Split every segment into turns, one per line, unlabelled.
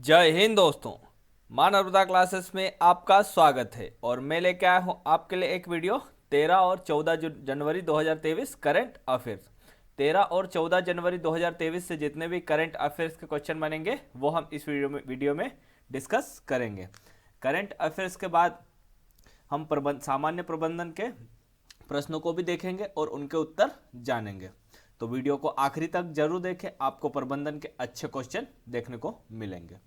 जय हिंद दोस्तों। माँ नर्मदा क्लासेस में आपका स्वागत है और मैं लेके आया हूँ आपके लिए एक वीडियो 13 और 14 जनवरी 2023 करंट अफेयर्स। 13 और 14 जनवरी 2023 से जितने भी करंट अफेयर्स के क्वेश्चन बनेंगे वो हम इस वीडियो में डिस्कस करेंगे। करंट अफेयर्स के बाद हम सामान्य प्रबंधन के प्रश्नों को भी देखेंगे और उनके उत्तर जानेंगे। तो वीडियो को आखिरी तक जरूर देखें, आपको प्रबंधन के अच्छे क्वेश्चन देखने को मिलेंगे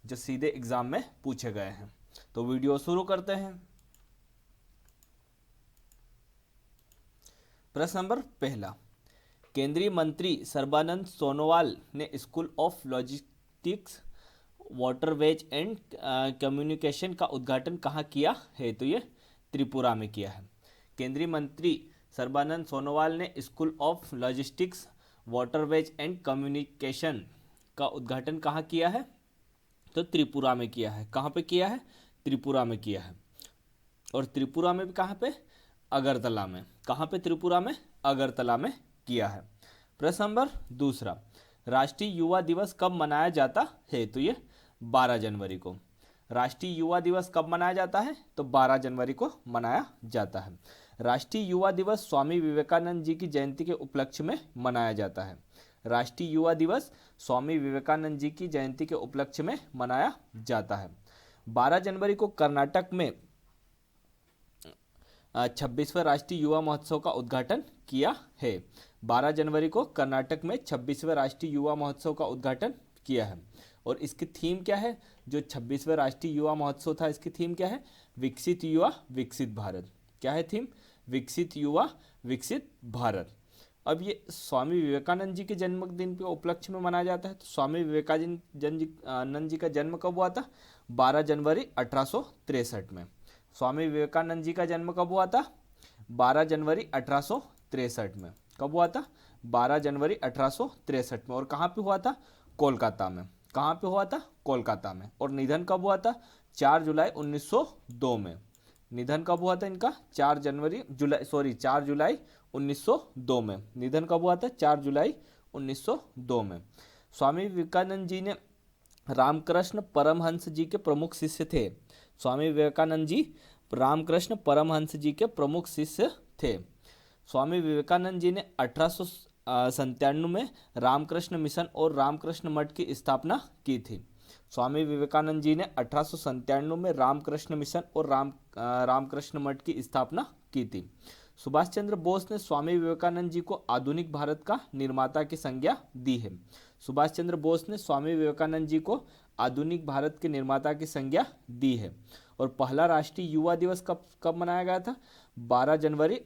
जो सीधे एग्जाम में पूछे गए हैं। तो वीडियो शुरू करते हैं। प्रश्न नंबर पहला, केंद्रीय मंत्री सर्बानंद सोनोवाल ने school of logistics waterways and communication का उद्घाटन कहाँ किया है? तो ये त्रिपुरा में किया है। केंद्रीय मंत्री सर्बानंद सोनोवाल ने school of logistics waterways and communication का उद्घाटन कहाँ किया है? तो त्रिपुरा में किया है। कहाँ पे किया है? त्रिपुरा में किया है। और त्रिपुरा में भी कहाँ पे? अगरतला में। कहाँ पे? त्रिपुरा में अगरतला में किया है। प्रश्न नंबर दूसरा, राष्ट्रीय युवा दिवस कब मनाया जाता है? तो ये 12 जनवरी को। राष्ट्रीय युवा दिवस कब मनाया जाता है? तो 12 जनवरी को मनाया जाता है। राष्ट्रीय युवा दिवस स्वामी विवेकानंद जी की जयंती के उपलक्ष्य में मनाया जाता है। राष्ट्रीय युवा दिवस स्वामी विवेकानंद जी की जयंती के उपलक्ष्य में मनाया जाता है। 12 जनवरी को कर्नाटक में 26वें राष्ट्रीय युवा महोत्सव का उद्घाटन किया है। 12 जनवरी को कर्नाटक में 26वें राष्ट्रीय युवा महोत्सव का उद्घाटन किया है। और इसकी थीम क्या है? जो 26वें राष्ट्रीय युवा महोत्सव था, इसकी थीम क्या है? विकसित युवा विकसित भारत। क्या है थीम? विकसित युवा विकसित भारत। अब ये स्वामी विवेकानंद जी के जन्मदिन के उपलक्ष्य में मनाया जाता है। तो स्वामी विवेकानंद जी का जन्म कब हुआ था? 12 जनवरी 1863 में। स्वामी विवेकानंद जी का जन्म कब हुआ था? 12 जनवरी 1863 में। कब हुआ था? 12 जनवरी 1863 में। और कहाँ पे हुआ था? कोलकाता में। कहाँ पे हुआ था? कोलकाता में। और निधन कब हुआ था? 4 जुलाई 1902 में। निधन कब हुआ था इनका? 4 जुलाई 1902 में। निधन कब हुआ था? 4 जुलाई 1902 में। स्वामी विवेकानंद जी ने रामकृष्ण परमहंस जी के प्रमुख शिष्य थे। स्वामी विवेकानंद जी रामकृष्ण परमहंस जी के प्रमुख शिष्य थे। स्वामी विवेकानंद जी ने 1897 में रामकृष्ण मिशन और रामकृष्ण मठ की स्थापना की थी। स्वामी विवेकानंद जी ने 1897 में रामकृष्ण मिशन और रामकृष्ण मठ की स्थापना की थी। सुभाष चंद्र बोस ने स्वामी विवेकानंद जी को आधुनिक भारत का निर्माता की संज्ञा दी है। सुभाष चंद्र बोस ने स्वामी विवेकानंद जी को आधुनिक भारत के निर्माता की संज्ञा दी है। और पहला राष्ट्रीय युवा दिवस कब मनाया गया था? 12 जनवरी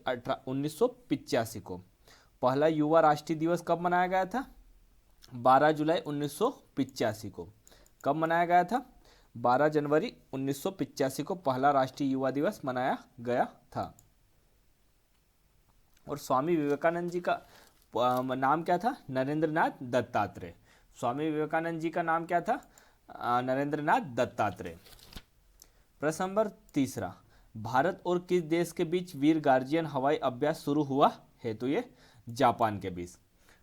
1985 को। पहला युवा राष्ट्रीय दिवस कब मनाया गया था? 12 जुलाई 1985 को। कब मनाया गया था? 12 जनवरी 1985 को पहला राष्ट्रीय युवा दिवस मनाया गया था। और स्वामी विवेकानंद जी का नाम क्या था? नरेंद्र नाथ दत्तात्रेय। स्वामी विवेकानंद जी का नाम क्या था? नरेंद्र नाथ दत्तात्रेय। प्रश्न नंबर तीसरा, भारत और किस देश के बीच वीर गार्जियन हवाई अभ्यास शुरू हुआ है? तो ये जापान के बीच।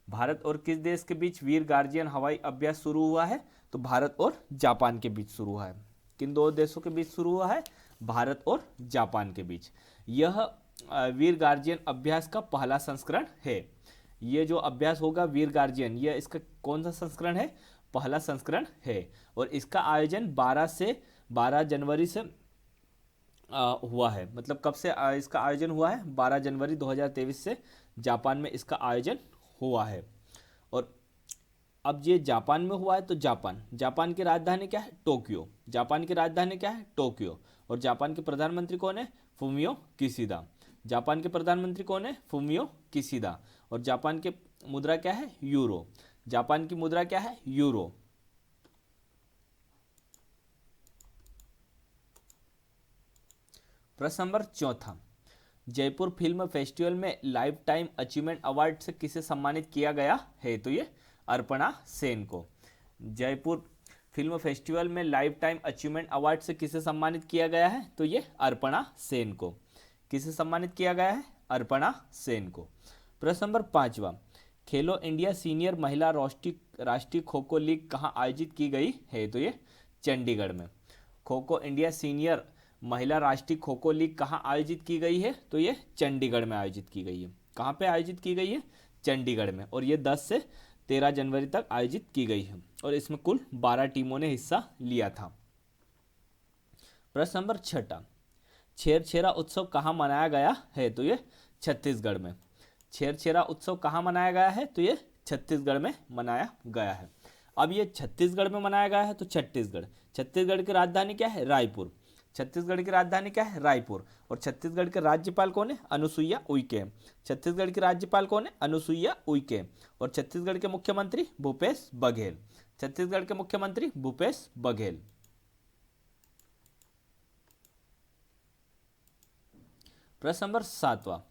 भारत और किस देश के बीच वीर गार्जियन हवाई अभ्यास शुरू हुआ है? तो भारत और जापान के बीच शुरू हुआ है। किन दो देशों के बीच शुरू हुआ है? भारत और जापान के बीच। यह वीर गार्जियन अभ्यास का पहला संस्करण है। ये जो अभ्यास होगा वीर गार्जियन, ये इसका कौन सा संस्करण है? पहला संस्करण है। और इसका आयोजन 12 जनवरी से हुआ है। मतलब कब से इसका आयोजन हुआ है? 12 जनवरी 2023 से जापान में इसका आयोजन हुआ है। और अब ये जापान में हुआ है तो जापान की राजधानी क्या है? टोक्यो। जापान की राजधानी क्या है? टोक्यो। और जापान के प्रधानमंत्री कौन है? Fumio Kishida. जापान के प्रधानमंत्री कौन है? Fumio Kishida. और जापान के मुद्रा क्या है? यूरो। जापान की मुद्रा क्या है? यूरो। प्रश्न नंबर चौथा, जयपुर फिल्म फेस्टिवल में लाइफ टाइम अचीवमेंट अवार्ड से किसे सम्मानित किया गया है? तो ये अर्पणा सेन को। जयपुर फिल्म फेस्टिवल में लाइफ टाइम अचीवमेंट अवार्ड से किसे सम्मानित किया गया है? तो ये अर्पणा सेन को। किसे सम्मानित किया गया है? अर्पणा सेन को। प्रश्न नंबर पांचवा, खेलो इंडिया सीनियर महिला राष्ट्रीय राष्ट्रीय खो खो लीग कहाँ आयोजित की गई है? तो ये चंडीगढ़ में। खो खो इंडिया सीनियर महिला राष्ट्रीय खो खो लीग कहाँ आयोजित की गई है? तो ये चंडीगढ़ में आयोजित की गई है। कहाँ पे आयोजित की गई है? चंडीगढ़ में। और ये 10 से 13 जनवरी तक आयोजित की गई है और इसमें कुल 12 टीमों ने हिस्सा लिया था। प्रश्न नंबर 6, छेरछेरा उत्सव कहाँ मनाया गया है? तो ये छत्तीसगढ़ में। छेरछेरा उत्सव कहाँ मनाया गया है? तो ये छत्तीसगढ़ में मनाया गया है। अब ये छत्तीसगढ़ में मनाया गया है तो छत्तीसगढ़, छत्तीसगढ़ की राजधानी क्या है? रायपुर। छत्तीसगढ़ की राजधानी क्या है? रायपुर। और छत्तीसगढ़ के राज्यपाल कौन है? अनुसुईया उइके। छत्तीसगढ़ की राज्यपाल कौन है? अनुसुईया उइके। और छत्तीसगढ़ के मुख्यमंत्री भूपेश बघेल। छत्तीसगढ़ के मुख्यमंत्री भूपेश बघेल। प्रश्न number 7,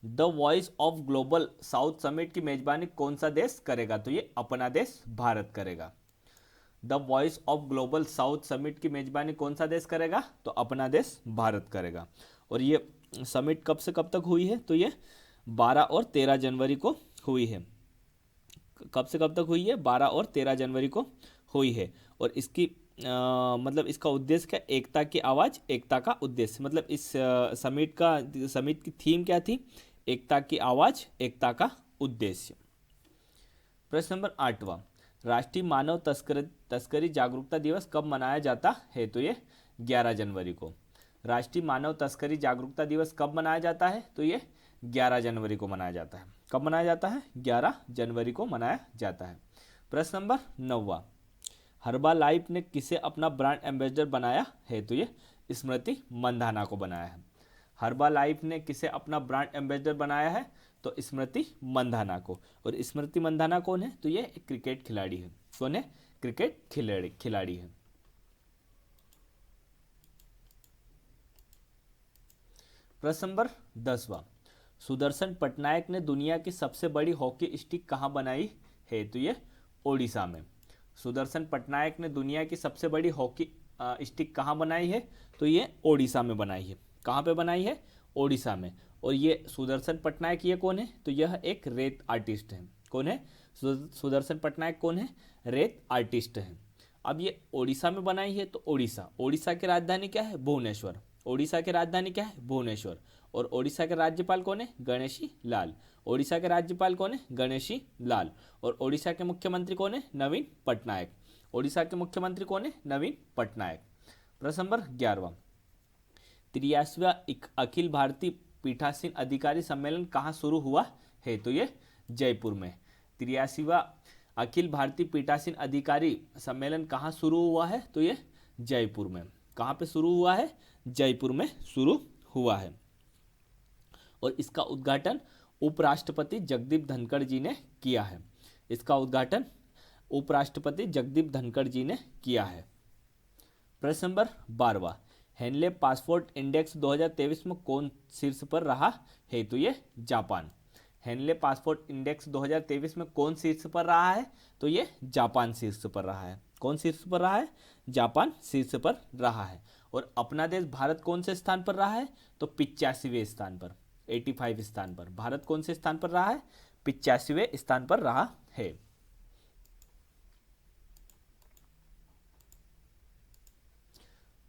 the voice of global south summit की मेजबानी कौन सा देश करेगा? तो ये अपना देश भारत करेगा। The voice of global south summit की मेजबानी कौन सा देश करेगा? तो अपना देश भारत करेगा। और ये समिट कब से कब तक हुई है? तो ये 12 और 13 जनवरी को हुई है। कब से कब तक हुई है? 12 और 13 जनवरी को हुई है। और इसकी मतलब इसका उद्देश्य क्या? एकता की आवाज़, एकता का उद्देश्य। मतलब इस समिट की थीम क्या थी? एकता की आवाज़, एकता का उद्देश्य। प्रश्न नंबर 8, राष्ट्रीय मानव तस्करी जागरूकता दिवस कब मनाया जाता है? तो ये 11 जनवरी को। राष्ट्रीय मानव तस्करी जागरूकता दिवस कब मनाया जाता है? तो ये 11 जनवरी को मनाया जाता है। कब मनाया जाता है? 11 जनवरी को मनाया जाता है। प्रश्न नंबर 9, हर्बालाइफ ने किसे अपना ब्रांड एम्बेसडर बनाया है? तो ये स्मृति मंधाना को बनाया है। हर्बालाइफ ने किसे अपना ब्रांड एम्बेसडर बनाया है? तो स्मृति मंधाना को। और स्मृति मंधाना कौन है? तो ये एक क्रिकेट खिलाड़ी है। कौन है? क्रिकेट खिलाड़ी है। प्रश्न नंबर 10, सुदर्शन पटनायक ने दुनिया की सबसे बड़ी हॉकी स्टिक कहाँ बनाई है? तो ये ओडिशा में। सुदर्शन पटनायक ने दुनिया की सबसे बड़ी हॉकी स्टिक कहाँ बनाई है? तो ये ओडिशा में बनाई है। कहाँ पे बनाई है? ओडिशा में। और ये सुदर्शन पटनायक ये कौन है? तो यह एक रेत आर्टिस्ट है। कौन है? सुदर्शन पटनायक कौन है? रेत आर्टिस्ट है। अब ये ओडिशा में बनाई है तो ओडिशा की राजधानी क्या है? भुवनेश्वर। ओडिशा की राजधानी क्या है? भुवनेश्वर। और ओडिशा के राज्यपाल कौन है? गणेशी लाल। ओडिशा के राज्यपाल कौन है? गणेशी लाल। और ओडिशा के मुख्यमंत्री कौन है? नवीन पटनायक। ओडिशा के मुख्यमंत्री कौन है? नवीन पटनायक। प्रश्न नंबर 11, 83वां अखिल भारतीय पीठासीन अधिकारी सम्मेलन कहाँ शुरू हुआ है? तो ये जयपुर में। 83वां अखिल भारतीय पीठासीन अधिकारी सम्मेलन कहाँ शुरू हुआ है? तो ये जयपुर में। कहाँ पे शुरू हुआ है? जयपुर में शुरू हुआ है। और इसका उद्घाटन उपराष्ट्रपति जगदीप धनखड़ जी ने किया है। इसका उद्घाटन उपराष्ट्रपति जगदीप धनखड़ जी ने किया है। प्रश्न नंबर 12, हेनले पासपोर्ट इंडेक्स 2023 में कौन शीर्ष पर रहा है? तो ये जापान। हेनले पासपोर्ट इंडेक्स 2023 में कौन शीर्ष पर रहा है? तो ये जापान शीर्ष पर रहा है। कौन शीर्ष पर रहा है? जापान शीर्ष पर रहा है। और अपना देश भारत कौन से स्थान पर रहा है? तो 85वें स्थान पर, 85 स्थान पर। भारत कौन से स्थान पर रहा है? 85वें स्थान पर रहा है।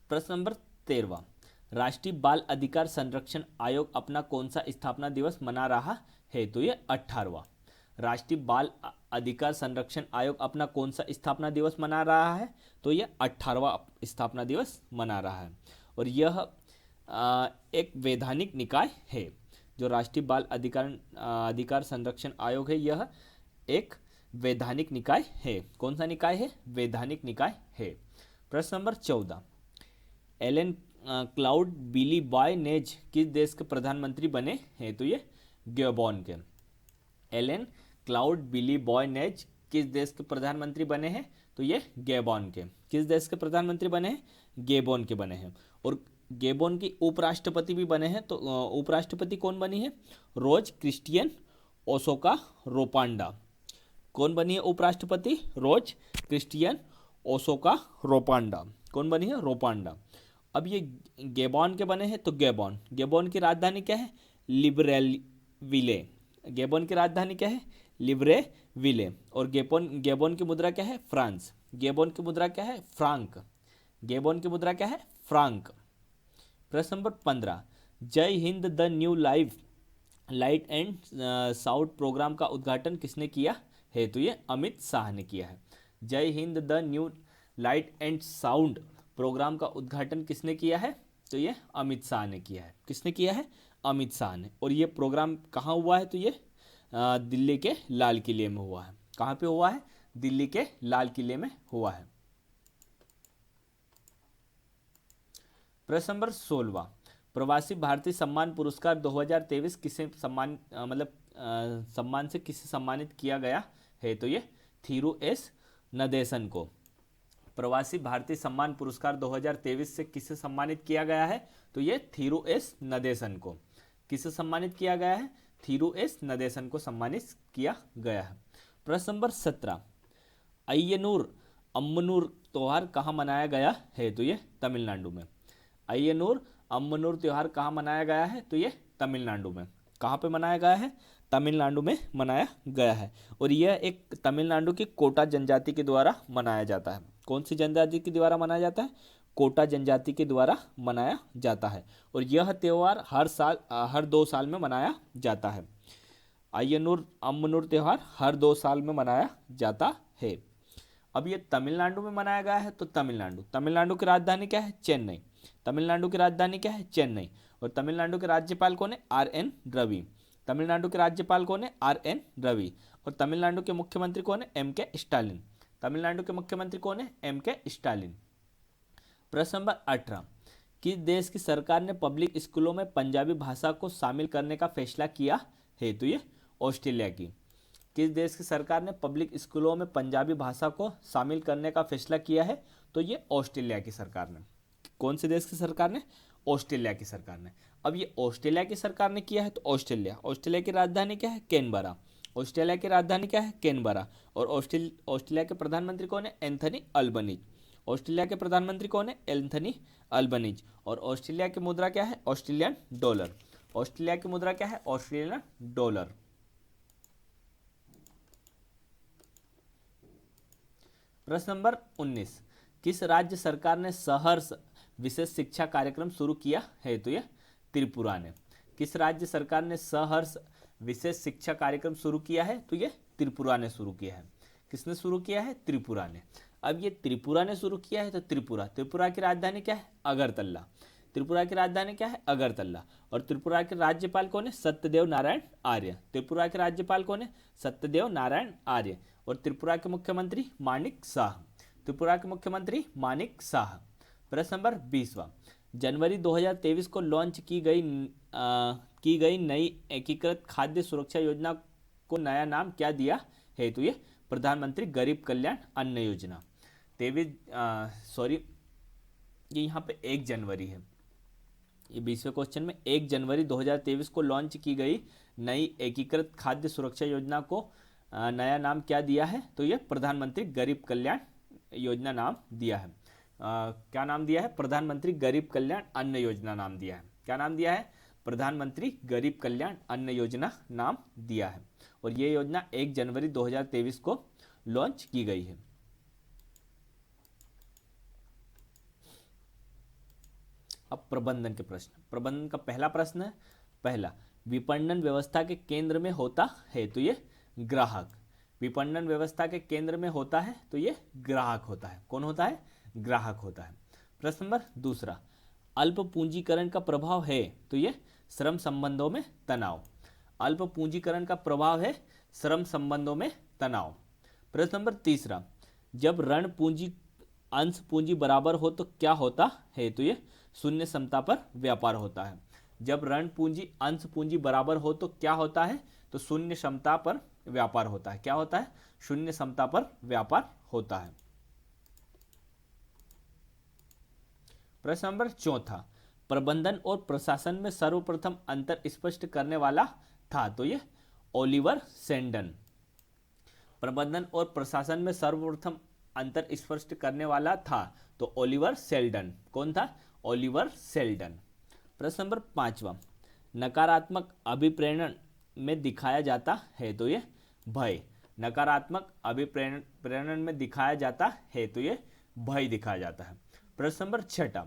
प्रश्न नंबर 13, राष्ट्रीय बाल अधिकार संरक्षण आयोग अपना कौन सा स्थापना दिवस मना रहा है? तो ये 18वां। राष्ट्रीय बाल अधिकार संरक्षण आयोग अपना कौन सा स्थापना दिवस मना रहा है? तो ये 18वां स्थापना दिवस मना रहा है। और यह एक वैधानिक निकाय है। जो राष्ट्रीय बाल अधिकार संरक्षण आयोग है, यह एक वैधानिक निकाय है। कौन सा निकाय है? वैधानिक निकाय है। प्रश्न नंबर 14, एलन क्लाउड बिली बॉय नेज किस देश के प्रधानमंत्री बने हैं? तो ये गैबोन के। एलन क्लाउड बिली बॉय नेज किस देश के प्रधानमंत्री बने हैं? तो ये गैबोन के। किस देश के प्रधानमंत्री बने हैं? गैबोन के बने हैं। और गैबोन की उपराष्ट्रपति भी बने हैं। तो उपराष्ट्रपति कौन बनी है? रोज क्रिस्टियन ओसोका रोपांडा। कौन बनी है उपराष्ट्रपति? रोज क्रिस्टियन ओसोका रोपांडा। कौन बनी है? रोपांडा। अब ये गैबोन के बने हैं तो गैबोन की राजधानी क्या है? लिब्रेविले। गैबोन की राजधानी क्या है? लिब्रेविले। और गेबोन की मुद्रा क्या है? फ्रांस। गेबोन की मुद्रा क्या है? फ्रांक। गेबोन की मुद्रा क्या है? फ्रांक। प्रश्न number 15, Jai Hind the new light and sound program का उद्घाटन किसने किया है? तो ये अमित शाह ने किया है। Jai Hind the new light and sound program का उद्घाटन किसने किया है? तो ये अमित शाह ने किया है। किसने किया है? अमित शाह ने। और ये प्रोग्राम कहाँ हुआ है? तो ये दिल्ली के लाल किले में हुआ है। कहाँ पे हुआ है? दिल्ली के लाल किले में हुआ है। प्रश्न नंबर 16, प्रवासी भारतीय सम्मान पुरस्कार 2023 किसे सम्मान से किसे सम्मानित किया गया है? तो ये थीरू एस नदेसन को। प्रवासी भारतीय सम्मान पुरस्कार 2023 से किसे सम्मानित किया गया है? तो ये थीरू एस नदेसन को। किसे सम्मानित किया गया है? थीरू एस नदेसन को सम्मानित किया गया है। प्रश्न नंबर 17, अय्यनूर अम्मनूर त्योहार कहाँ मनाया गया है? तो ये तमिलनाडु में। अय्यनूर अम्मनूर त्योहार कहाँ मनाया गया है? तो ये तमिलनाडु में। कहाँ पे मनाया गया है? तमिलनाडु में मनाया गया है। और यह एक तमिलनाडु की कोटा जनजाति के द्वारा मनाया जाता है। कौन सी जनजाति के द्वारा मनाया जाता है? कोटा जनजाति के द्वारा मनाया जाता है। और यह त्यौहार हर 2 साल में मनाया जाता है। अय्यनूर अम्मनूर त्यौहार हर 2 साल में मनाया जाता है। अब ये तमिलनाडु में मनाया गया है, तो तमिलनाडु की राजधानी क्या है? चेन्नई। तमिलनाडु की राजधानी क्या है? चेन्नई। और तमिलनाडु के राज्यपाल कौन है? RN रवि। तमिलनाडु के राज्यपाल कौन है? RN रवि। और तमिलनाडु के मुख्यमंत्री कौन है? MK Stalin. तमिलनाडु के मुख्यमंत्री कौन है? MK Stalin. प्रश्न नंबर 18, किस देश की सरकार ने पब्लिक स्कूलों में पंजाबी भाषा को शामिल करने का फैसला किया है? तो ये ऑस्ट्रेलिया की। किस देश की सरकार ने पब्लिक स्कूलों में पंजाबी भाषा को शामिल करने का फैसला किया है? तो ये ऑस्ट्रेलिया की सरकार ने। कौन से देश की सरकार ने? ऑस्ट्रेलिया की सरकार ने। अब ये ऑस्ट्रेलिया की सरकार ने किया है, तो ऑस्ट्रेलिया की राजधानी क्या है? कैनबरा। ऑस्ट्रेलिया की राजधानी क्या है? कैनबरा। और ऑस्ट्रेलिया के प्रधानमंत्री कौन है? Anthony Albanese. ऑस्ट्रेलिया के प्रधानमंत्री कौन है? Anthony Albanese. और ऑस्ट्रेलिया की मुद्रा क्या है? Australian dollar. ऑस्ट्रेलिया की मुद्रा क्या है? Australian dollar. प्रश्न नंबर 19, किस राज्य सरकार ने सहर्ष विशेष शिक्षा कार्यक्रम शुरू किया है? तो यह त्रिपुरा ने। किस राज्य सरकार ने सहर्ष विशेष शिक्षा कार्यक्रम शुरू किया है? तो यह त्रिपुरा ने शुरू किया है। किसने शुरू किया है? त्रिपुरा ने। अब ये त्रिपुरा ने शुरू किया है, तो त्रिपुरा की राजधानी क्या है? अगरतला। त्रिपुरा की राजधानी क्या है? अगरतला। और त्रिपुरा के राज्यपाल कौन है? सत्यदेव नारायण आर्य। त्रिपुरा के राज्यपाल कौन है? सत्यदेव नारायण आर्य। और त्रिपुरा के मुख्यमंत्री मानिक शाह। त्रिपुरा के मुख्यमंत्री मानिक शाह। प्रश्न नंबर 20वां, जनवरी 2023 को लॉन्च की गई नई एकीकृत खाद्य सुरक्षा योजना को नया नाम क्या दिया है? तो ये प्रधानमंत्री गरीब कल्याण अन्न योजना। ये यहाँ पे 1 जनवरी है। ये 20वें क्वेश्चन में 1 जनवरी 2023 को लॉन्च की गई नई एकीकृत खाद्य सुरक्षा योजना को नया नाम क्या दिया है? तो ये प्रधानमंत्री गरीब कल्याण योजना नाम दिया है। क्या नाम दिया है? प्रधानमंत्री गरीब कल्याण अन्न योजना नाम दिया है। क्या नाम दिया है? प्रधानमंत्री गरीब कल्याण अन्न योजना नाम दिया है। और ये योजना 1 जनवरी 2023 को लॉन्च की गई है। अब प्रबंधन के प्रश्न। प्रबंधन का पहला प्रश्न है, पहला, विपणन व्यवस्था के केंद्र में होता है? तो ये ग्राहक। विपणन व्यवस्था के केंद्र में होता है, तो ये ग्राहक होता है। कौन होता है? ग्राहक होता है। प्रश्न नंबर दूसरा, अल्प पूंजीकरण का प्रभाव है? तो ये श्रम संबंधों में तनाव। अल्प पूंजीकरण का प्रभाव है श्रम संबंधों में तनाव। प्रश्न नंबर तीसरा, जब ऋण पूंजी अंश पूंजी बराबर हो तो क्या होता है? तो ये शून्य समता पर व्यापार होता है। जब ऋण पूंजी अंश पूंजी बराबर हो तो क्या होता है? तो शून्य समता पर व्यापार होता है। क्या होता है? शून्य समता पर व्यापार होता है। प्रश्न नंबर चौथा, प्रबंधन और प्रशासन में सर्वप्रथम अंतर स्पष्ट करने वाला था? तो ये ओलिवर सेल्डन। प्रबंधन और प्रशासन में सर्वप्रथम अंतर स्पष्ट करने वाला था, तो ओलिवर सेल्डन। कौन था? Oliver Seldon. प्रश्न नंबर 5वां, नकारात्मक अभिप्रेरण में दिखाया जाता है? तो ये भय। नकारात्मक अभिप्रेरण में दिखाया जाता है तो ये भय दिखाया जाता है। प्रश्न नंबर 6,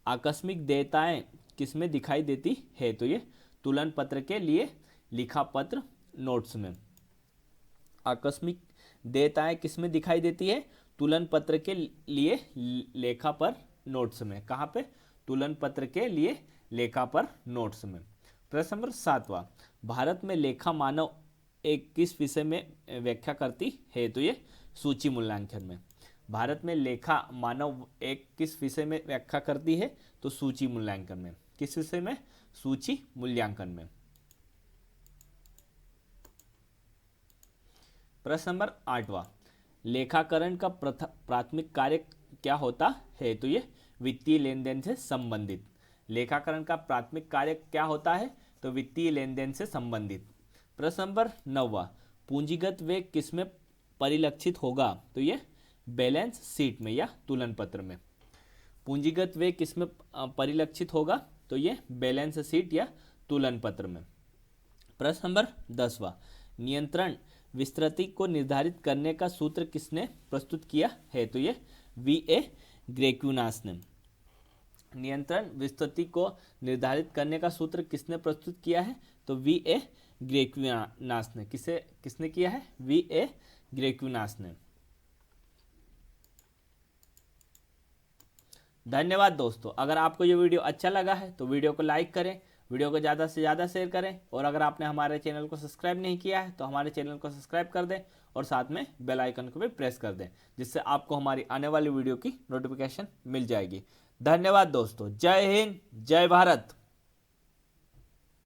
आकस्मिक देयताएं किसमें दिखाई देती है तो ये तुलन पत्र के लिए लिखा पत्र नोट्स में। आकस्मिक देयताएं किसमें दिखाई देती है? तुलन पत्र के लिए लेखा पर नोट्स में। कहाँ पे? तुलन पत्र के लिए लेखा पर नोट्स में। प्रश्न नंबर 7, भारत में लेखा मानव एक किस विषय में व्याख्या करती है तो ये सूची मूल्यांकन में। भारत में लेखा मानव एक किस विषय में व्याख्या करती है तो सूची मूल्यांकन में। किस विषय में? सूची मूल्यांकन में। प्रश्न नंबर 8, लेखाकरण का प्राथमिक कार्य क्या होता है तो ये वित्तीय लेन देन से संबंधित। लेखाकरण का प्राथमिक कार्य क्या होता है तो वित्तीय लेन देन से संबंधित। प्रश्न नंबर 9, पूंजीगत व्यय किसमें परिलक्षित होगा तो ये बैलेंस शीट में या तुलन पत्र में। पूंजीगत व्यय किसमें परिलक्षित होगा तो ये बैलेंस शीट या तुलन पत्र में। प्रश्न नंबर 10, नियंत्रण विस्तृति को निर्धारित करने का सूत्र किसने प्रस्तुत किया है तो ये वी.ए. ग्रेक्विनास ने। नियंत्रण विस्तृति को निर्धारित करने का सूत्र किसने प्रस्तुत किया है तो वी.ए. ग्रेक्विनास ने। किसने किया है? वी.ए. ग्रेक्विनास ने। धन्यवाद दोस्तों। अगर आपको ये वीडियो अच्छा लगा है तो वीडियो को लाइक करें, वीडियो को ज़्यादा से ज़्यादा शेयर करें, और अगर आपने हमारे चैनल को सब्सक्राइब नहीं किया है तो हमारे चैनल को सब्सक्राइब कर दें और साथ में बेल आइकन को भी प्रेस कर दें, जिससे आपको हमारी आने वाली वीडियो की नोटिफिकेशन मिल जाएगी। धन्यवाद दोस्तों। जय हिंद, जय भारत।